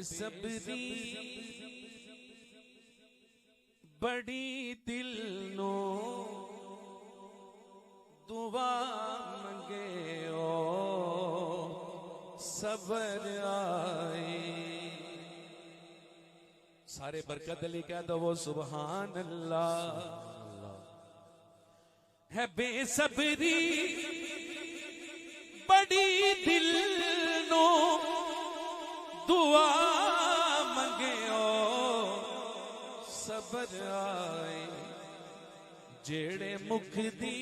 बेसब्री बड़ी दिल नो दुआ मंगे ओ सबर आए। सारे बरकत अली कह दो वो सुभान अल्लाह। है बेसब्री बड़ी दिल नो दुआ मंगे ओ सबर आए। जेड़े मुख दी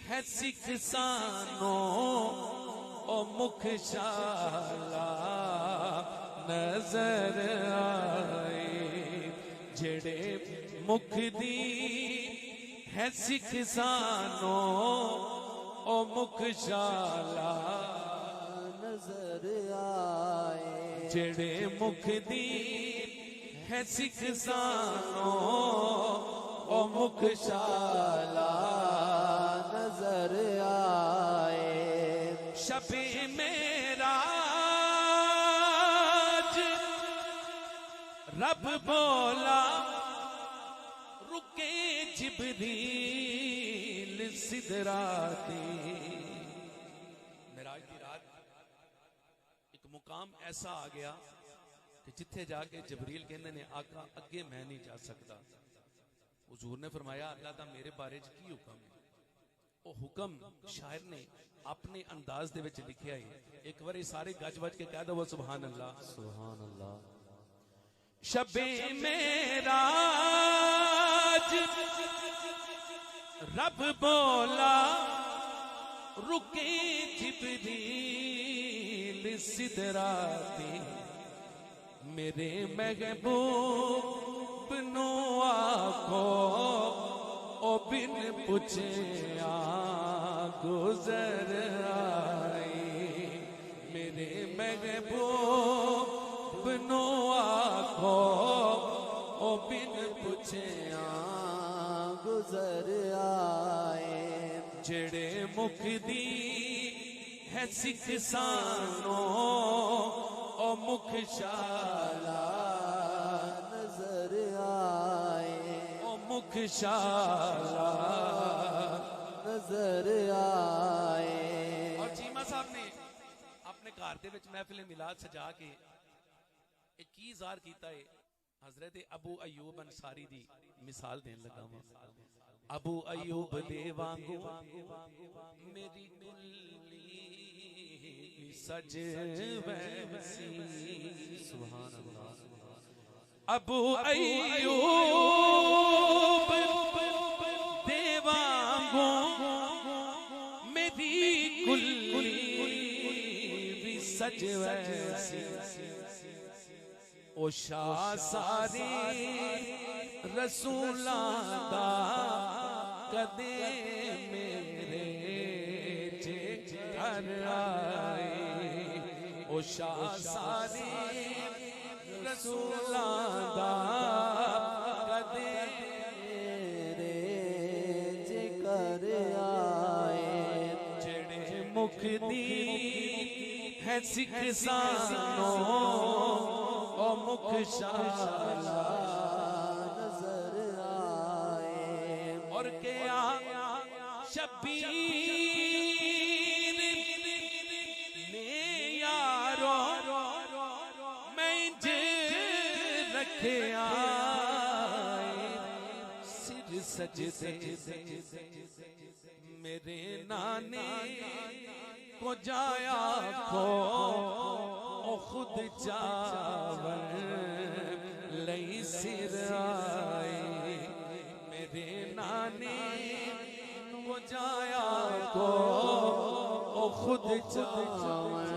है सिख सानो ओ मुख शाला नजर आए। जेड़े मुख दी है सिख सानो ओ मुख शाला नजर आए। जेड़े मुख दी है सिख सानो ओ मुख शाला नजर आए। शबे मेराज रब बोला रुके जिब्रील सिदराती। मेराज की रात एक मुकाम ऐसा आ गया कि जिथे जाके जबरील कहते ने आका अगे मैं नहीं जा सकता। हुजूर ने फरमाया अल्लाह दा मेरे बारे च की हुक्म है? वो हुक्म शायर ने अपने अंदाज दे विच लिखिया है। एक बारी सारे गज वज के कह दो वो सुभान अल्लाह। सुभान अल्लाह। शबे मेराज रब बोला रुके जिब्रील सिदराती। मेरे महबूब नो आखो ओ बिन पूछे गुजर आए। मेरे महबूब नो आखो ओ बिन पूछे गुजर आए। जेड़े मुख दी है सिख सानो ओ मुख शाला नजर आए। ओ मुख शाला नजर आए। और चीमा साहब ने अपने घर दे विच महफिल मिलाद सजा के एक की ज़ार कीता है। हजरत अबू अयूब अंसारी दी मिसाल देन लगा मैं। अबू अयूब दे वांगू मेरी कुल्ली सज वैसी। सुभान अल्लाह। अबू अयूब दे वांगू मेरी कुल्ली भी सज वैसी। ओ शाह सारे रसूलां दा कदे मेरे जे घर आए। ओ शाह सारे रसूलां दा कदे मेरे जे घर आए। जेड़े मुख दी है सिख सानो ओ मुख शाला नजर आए। और क्या शबीर ने यारो मैं जे रखे आए। सिर सजदे मेरे नाने को जाया खो ओ खुद चावल लई सिर आए। मेरे नाने को जाया को ओ खुद चावल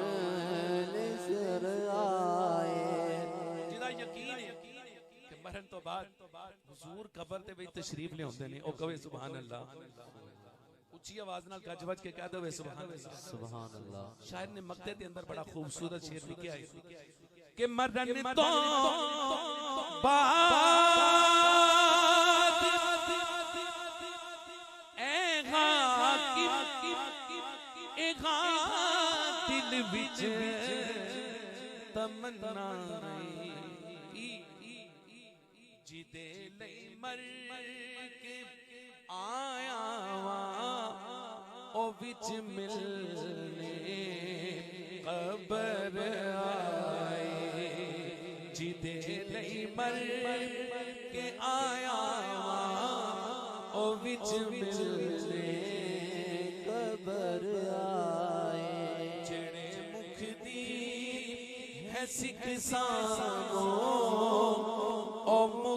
सिर आए। जिदा यकीन है कि मरण तो बाद हुजूर कब्र ते विच तशरीफ लियाउंदे ने ओ कहे सुभान अल्लाह। उच्ची आवाज नाल गज वज के कह दो सुभान अल्लाह। सुभान अल्लाह। शायर ने मक्ते के अंदर बड़ा खूबसूरत शेर लिखा है कि मरण तो बाद दिल विच तमन्ना नहीं जिदे लई मर के आया वा ओ विच मिलने कबर आए जिदे लई मर के आया वा ओ विच मिलने कबर आए जड़े मुख दी है सिख सानो ओ